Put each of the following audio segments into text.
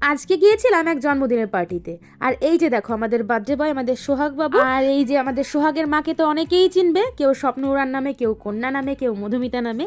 আজকে গিয়েছিলাম এক জন্মদিনের পার্টিতে। আর এই যে দেখো আমাদের বার্থডে বয়, আমাদের সোহাগ বাবু। আর এই যে আমাদের সোহাগের মাকে তো অনেকেই চিনবে, কেউ স্বপ্ন উড়ান নামে, কেউ কন্যা নামে, কেউ মধুমিতা নামে।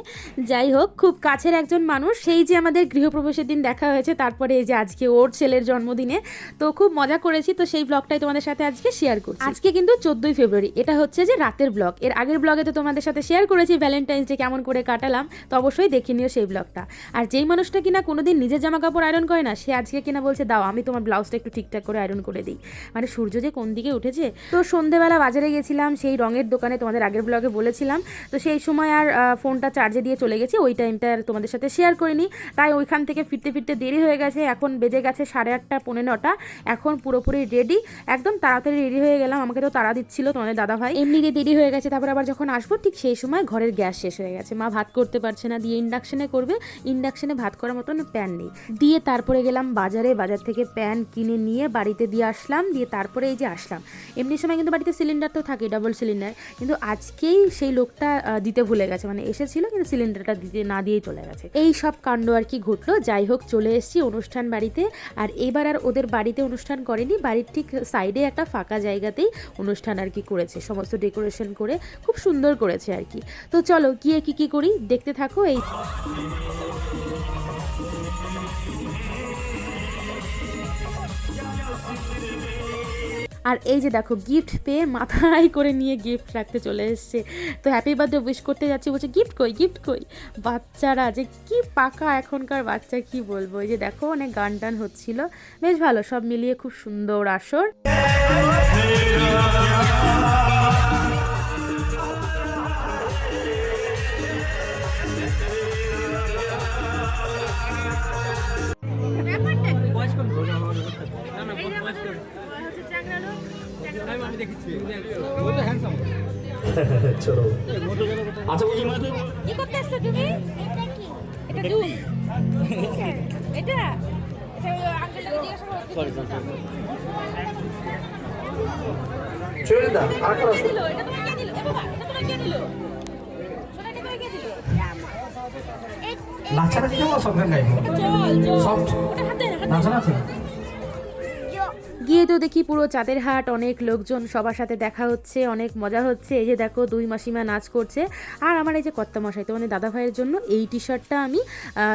যাই হোক, খুব কাছের একজন মানুষ। সেই যে আমাদের গৃহপ্রবেশের দিন দেখা হয়েছে, তারপরে এই যে আজকে ওর ছেলের জন্মদিনে। তো খুব মজা করেছি, তো সেই ব্লগটাই তোমাদের সাথে আজকে শেয়ার করছি। আজকে কিন্তু 14ই ফেব্রুয়ারি, এটা হচ্ছে যে রাতের ব্লগ। এর আগের ব্লগে তো তোমাদের সাথে শেয়ার করেছি ভ্যালেন্টাইন্স ডে কেমন করে কাটালাম, তো অবশ্যই দেখে নিও সেই ব্লগটা। আর যেই মানুষটা কিনা কোনোদিন নিজের জামা কাপড় আয়রন করে না, সে আজকে কিনা বলছে দাও আমি তোমার ব্লাউজটা একটু ঠিকঠাক করে আয়রন করে দিই। মানে সূর্য যে কোন দিকে উঠেছে। তো সন্ধ্যেবেলা বাজারে গেছিলাম, সেই রঙের দোকানে, তোমাদের আগের ব্লগে বলেছিলাম। তো সেই সময় আর ফোনটা চার্জে দিয়ে চলে গেছি, ওই টাইমটা আর তোমাদের সাথে শেয়ার করিনি। তাই ওইখান থেকে ফিরতে ফিরতে দেরি হয়ে গেছে। এখন বেজে গেছে 8:30 পৌনে 9টা। এখন পুরোপুরি রেডি, একদম তাড়াতাড়ি রেডি হয়ে গেলাম। আমাকে তো তাড়া দিচ্ছিল তোমাদের দাদা ভাই, এমনিতে দেরি হয়ে গেছে। তারপর আবার যখন আসবো ঠিক সেই সময় ঘরের গ্যাস শেষ হয়ে গেছে, মা ভাত করতে পারছে না, দিয়ে ইন্ডাকশনে করবে। ইন্ডাকশনে ভাত করার মতন প্যান নেই, দিয়ে তারপরে গেলাম বাজারে, বাজার থেকে প্যান কিনে নিয়ে বাড়িতে দিয়ে আসলাম। দিয়ে তারপরে এই যে আসলাম। এমনি সময় কিন্তু বাড়িতে সিলিন্ডার তো থাকে, ডাবল সিলিন্ডার, কিন্তু আজকেই সেই লোকটা দিতে ভুলে গেছে। মানে এসেছিল কিন্তু সিলিন্ডারটা দিতে না দিয়েই চলে গেছে। এই সব কাণ্ড আর কি ঘটলো। যাই হোক, চলে এসেছি অনুষ্ঠান বাড়িতে। আর এবার আর ওদের বাড়িতে অনুষ্ঠান করেনি, বাড়ির ঠিক সাইডে একটা ফাঁকা জায়গাতেই অনুষ্ঠান আর কি করেছে, সমস্ত ডেকোরেশন করে খুব সুন্দর করেছে আর কি। তো চলো গিয়ে কি করি দেখতে থাকো। এই আর এই যে দেখো গিফট পেয়ে মাথায় করে নিয়ে গিফট রাখতে চলে এসছে। তো হ্যাপি বার্থডে উইশ করতে যাচ্ছি, বলছে গিফট কই, গিফট কই। বাচ্চারা যে কি পাকা এখনকার বাচ্চা, কি বলবো। এই যে দেখো অনেক গান টান হচ্ছিল, বেশ ভালো, সব মিলিয়ে খুব সুন্দর আসর। চলো আচ্ছা কি করতে আসছো তুমি? এটা জুস, এটা আঙ্কেলটাকে জিজ্ঞাসা করো। চলে দা আর করা দিল এটা তোমাকে কে দিল? এ বাবা, এটা তোমাকে কে দিল? সোনা এটা তোমাকে কে দিল? নাচাটা কি আমার সব গাইব চল সফট ওটা হাতে নাচা আছে। গিয়ে তো দেখি পুরো চাঁদের হাট, অনেক লোকজন, সবার সাথে দেখা হচ্ছে, অনেক মজা হচ্ছে। এই যে দেখো দুই মাসিমা নাচ করছে। আর আমার এই যে কর্তা মশাই, তো মানে দাদা ভাইয়ের জন্য এই টি শার্টটা আমি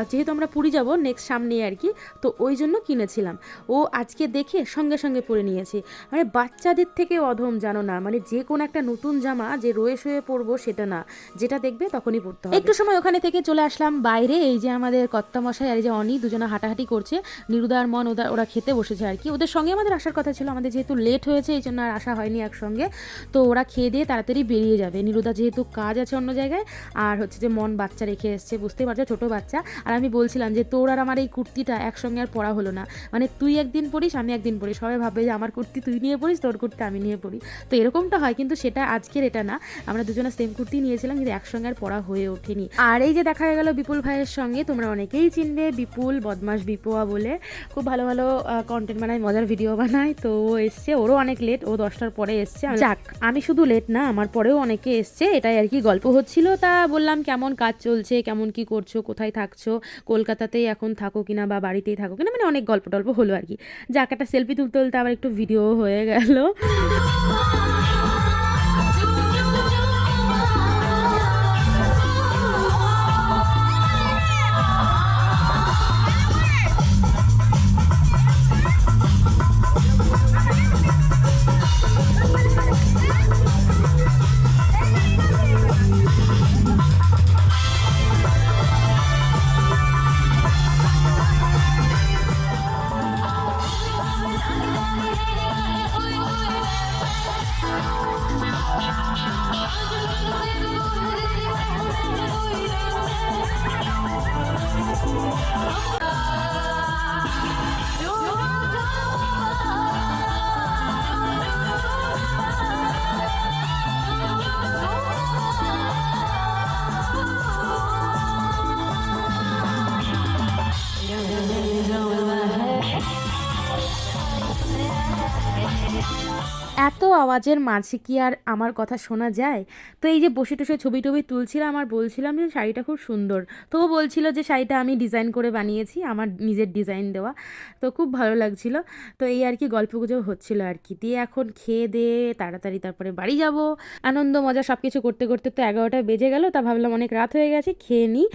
যেহেতু আমরা পুরী যাব নেক্সট সামনে আর কি, তো ওই জন্য কিনেছিলাম। ও আজকে দেখে সঙ্গে সঙ্গে পরে নিয়েছে। মানে বাচ্চাদের থেকে অধম জানো না, মানে যে কোনো একটা নতুন জামা যে রয়ে শয়ে পরবো সেটা না, যেটা দেখবে তখনই পরতে হবে। একটু সময় ওখানে থেকে চলে আসলাম বাইরে। এই যে আমাদের কর্তা মশাই আর এই যে অনি দুজনে হাঁটাহাঁটি করছে। নিরুদা আর মন ওরা খেতে বসেছে আর কি। ওদের সঙ্গে আমাদের আসার কথা ছিল, আমাদের যেহেতু লেট হয়েছে এই জন্য আর আসা হয়নি একসঙ্গে। তো ওরা খেয়ে দিয়ে তাড়াতাড়ি বেরিয়ে যাবে। নিরুদা যেহেতু কাজ আছে অন্য জায়গায়, আর হচ্ছে যে মন বাচ্চা রেখে এসছে, বুঝতেই পারছো ছোটো বাচ্চা। আর আমি বলছিলাম যে তোর আর আমার এই কুর্তিটা একসঙ্গে আর পরা হলো না, মানে তুই একদিন পরিস আমি একদিন পরিস, সবাই ভাববে যে আমার কুর্তি তুই নিয়ে পড়িস, তোর কুর্তি আমি নিয়ে পড়ি। তো এরকমটা হয়, কিন্তু সেটা আজকের এটা না, আমরা দুজনে সেম কুর্তি নিয়েছিলাম কিন্তু একসঙ্গে আর পরা হয়ে ওঠেনি। আর এই যে দেখা গেল বিপুল ভাইয়ের সঙ্গে, তোমরা অনেকেই চিনবে বিপুল, বদমাস বিপোয়া বলে, খুব ভালো ভালো কন্টেন্ট বানায়, মজার ভিডিও বানায়। তো ও এসছে, ওরও অনেক লেট, ও 10টার পরে এসছে। যাক, আমি শুধু লেট না, আমার পরেও অনেকে এসছে, এটাই আর কি গল্প হচ্ছিল। তা বললাম কেমন কাজ চলছে, কেমন কি করছো, কোথায় থাকছো, কলকাতাতেই এখন থাকো কিনা বা বাড়িতেই থাকো কিনা, মানে অনেক গল্প টল্প হলো আর কি। যাক, একটা সেলফি তুলতে তুলতে আবার একটু ভিডিও হয়ে গেল। এত আওয়াজের মাঝে কি আর আমার কথা শোনা যায়? তো এই যে বসে টসে ছবি টবি তুলছিলাম আর বলছিলাম যে শাড়িটা খুব সুন্দর। তো ও বলছিল যে শাড়িটা আমি ডিজাইন করে বানিয়েছি, আমার নিজের ডিজাইন দেওয়া। তো খুব ভালো লাগছিল। তো এই আর কি গল্পগুজব হচ্ছিল আর কি। দিয়ে এখন খেয়ে দেয়ে তাড়াতাড়ি তারপরে বাড়ি যাব। আনন্দ মজা সব কিছু করতে করতে তো 11টা বেজে গেল। তা ভাবলাম অনেক রাত হয়ে গেছে, খেয়ে নিই।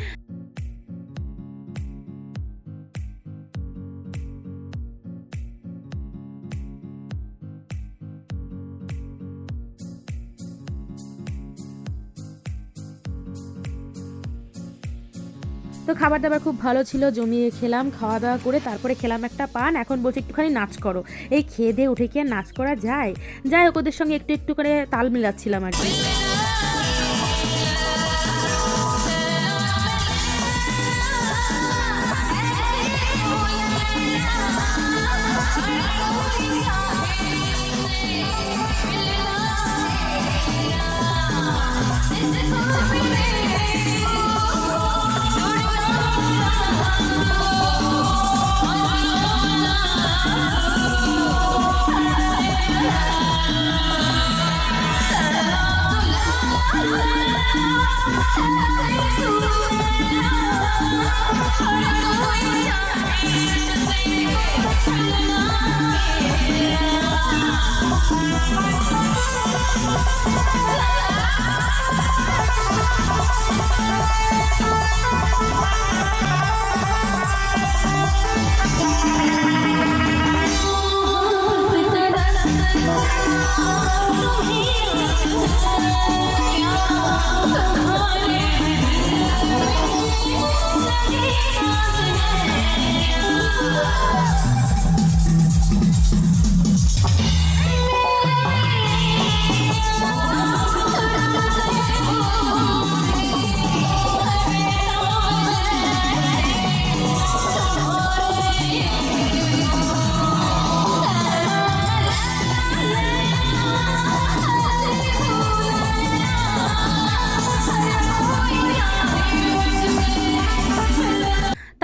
তো খাবার দাবার খুব ভালো ছিল, জমিয়ে খেলাম, খাওয়া দাওয়া করে তারপরে খেলাম একটা পান। এখন বলছি একটুখানি নাচ করো। এই খেয়ে দিয়ে উঠে কি আর নাচ করা যায়? যাই হোক, ওদের সঙ্গে একটু একটু করে তাল মিলাচ্ছিলাম আর কি।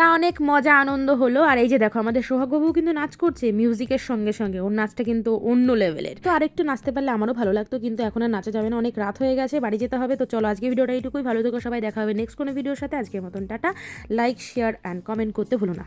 তা অনেক মজা আনন্দ হলো। আর এই যে দেখো আমাদের সোহাগবাবু কিন্তু নাচ করছে মিউজিকের সঙ্গে সঙ্গে। ওর নাচটা কিন্তু অন্য লেভেলের। তো আরেকটু নাচতে পারলে আমারও ভালো লাগতো, কিন্তু এখন আর নাচা যাবে না, অনেক রাত হয়ে গেছে, বাড়ি যেতে হবে। তো চলো আজকে ভিডিওটা এইটুকুই। ভালো থেকো সবাই, দেখা হবে নেক্সট কোনো ভিডিওর সাথে। আজকের মতন tata. Like, share and comment করতে ভুলো না।